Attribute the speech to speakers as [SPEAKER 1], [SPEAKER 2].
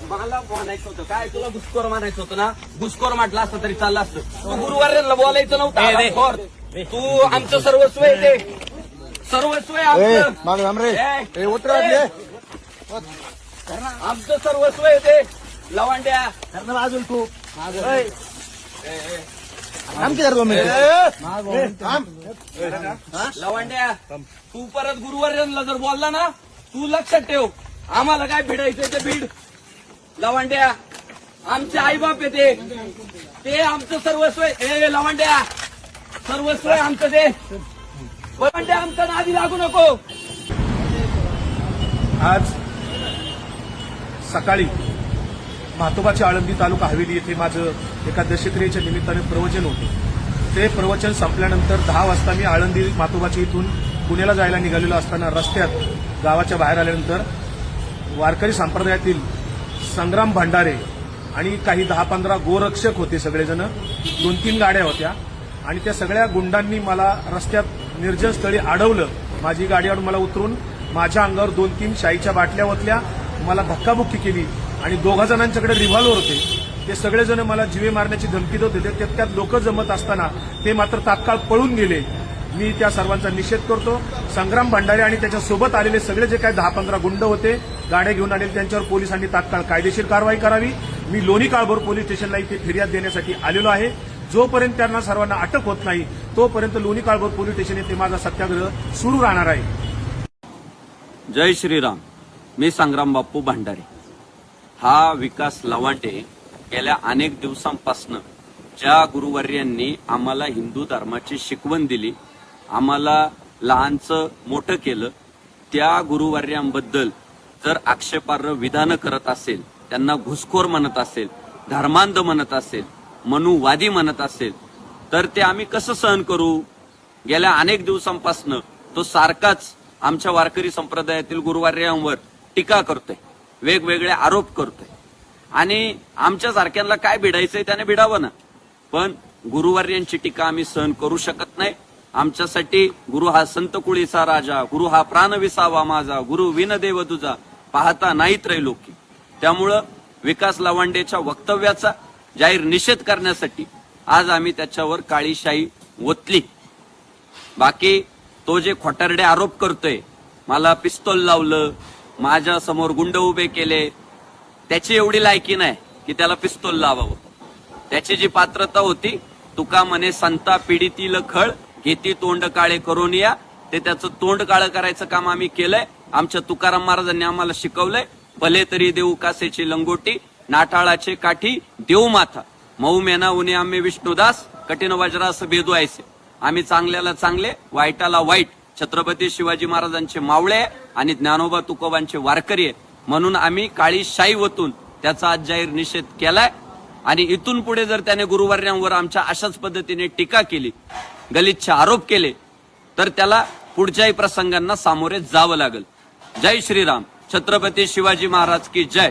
[SPEAKER 1] मला म्हणायचं होतं काय, तुला घुसखोर म्हणायचं होतं ना, घुसखोर म्हटलं असतं तरी चाललं असतं. तू गुरुवार्यांना बोलायचं नव्हतं. घुसखोर. तू आमचं सर्वस्व आहे, ते सर्वस्व आहे आमचं. आमचं सर्वस्व आहे ते. लवांड्या
[SPEAKER 2] अजून तू
[SPEAKER 1] लवांड्या, तू परत गुरुवार्यांना जर बोलला ना, तू लक्षात ठेव, आम्हाला काय भिडायचंय ते भीड. लवांड्या आमचे आईबाप आहे ते आमचं सर्वस्व आहे. लवांड्या सर्वस्व आहे आमचं ते. लवांड्या आमच्या नादी लागू नको.
[SPEAKER 3] आज सकाळी म्हातोबाची आळंदी तालुका हवेली येथे माझं एका दशक्रियेच्या निमित्ताने प्रवचन होतं. ते प्रवचन संपल्यानंतर 10 वाजता मी आळंदी म्हातोबाची इथून पुण्याला जायला निघालेलो असताना रस्त्यात गावाच्या बाहेर आल्यानंतर वारकरी संप्रदायातील संग्राम भंडारे आणि काही 10-15 गोरक्षक होते. सगळेजण 2-3 गाड्या होत्या आणि त्या सगळ्या गुंडांनी मला रस्त्यात निर्जन स्थळी अडवलं. माझी गाडीवर मला उतरून माझ्या अंगावर 2-3 शाईच्या बाटल्या ओतल्या, मला धक्काबुक्की केली आणि 2 जणांच्याकडे रिव्हॉल्वर होते. ते सगळेजण मला जीवे मारण्याची धमकी देत होते. त्यात लोक जमत असताना ते मात्र तात्काळ पळून गेले. मी त्या सर्वांचा निषेध करतो. संग्राम भंडारे आणि त्याच्यासोबत आलेले सगळे जे काही 10-15 गुंड होते, गाड्या घेऊन आलेले, त्यांच्यावर पोलिसांनी तात्काळ कायदेशीर कारवाई करावी. मी लोणी काळभोर पोलीस स्टेशनला इथे फिर्याद देण्यासाठी आलेलो आहे. जोपर्यंत त्यांना सर्वांना अटक होत नाही तोपर्यंत लोणी काळभोर पोलीस स्टेशन येथे माझा सत्याग्रह सुरू राहणार आहे.
[SPEAKER 1] जय श्रीराम. मी संग्राम बाप्पू भंडारे. हा विकास लवांडे गेल्या अनेक दिवसांपासून ज्या गुरुवर्यांनी आम्हाला हिंदू धर्माची शिकवण दिली, आम्हाला लहानचं मोठं केलं, त्या गुरुवर्यांबद्दल जर आक्षेपार्ह विधानं करत असेल, त्यांना घुसखोर म्हणत असेल, धर्मांध म्हणत असेल, मनुवादी म्हणत असेल, तर ते आम्ही कसं सहन करू. गेल्या अनेक दिवसांपासून तो सारखाच आमच्या वारकरी संप्रदायातील गुरुवर्यांवर टीका करतोय, वेगवेगळे आरोप करतोय आणि आमच्या सारख्यांना काय भिडायचंय त्याने भिडावं ना. पण गुरुवर्यांची टीका आम्ही सहन करू शकत नाही. आमच्यासाठी गुरु हा संत कुळीचा राजा, गुरु हा प्राण विसावा माझा, गुरु विनदेव तुझा, पाहता नाही त्रैलोकी. त्यामुळं विकास लवांडेच्या वक्तव्याचा जाहीर निषेध करण्यासाठी आज आम्ही त्याच्यावर काळी शाई ओतली. बाकी तो जे खोटारडे आरोप करतोय, मला पिस्तोल लावलं, माझ्या समोर गुंड उभे केले, त्याची एवढी लायकी नाही की त्याला पिस्तोल लावावं. त्याची जी पात्रता होती, तुका म्हणे संता पिढीतील खळ घेती तोंड काळे करून या, ते त्याचं तोंड काळं करायचं काम आम्ही केलंय. आमच्या तुकाराम महाराजांनी आम्हाला शिकवलंय, भले तरी देऊ कासेची लंगोटी, नाठाळाचे काठी देऊ माथा, मऊ मेना उन्हे आम्ही विष्णुदास, कठीण वज्रास बेदू ऐसे. आम्ही चांगल्याला चांगले, वाईटाला वाईट, छत्रपती शिवाजी महाराजांचे मावळे आणि ज्ञानोबा तुकोबांचे वारकरी आहे. म्हणून आम्ही काळी शाई वतून त्याचा आज जाहीर निषेध केलाय. आणि इथून पुढे जर त्याने गुरुवर्यांवर आमच्या अशाच पद्धतीने टीका केली, गलिच्छ आरोप केले, तर त्याला पुढच्याही प्रसंगांना सामोरे जावं लागेल. जय श्रीराम. छत्रपती शिवाजी महाराज की जय.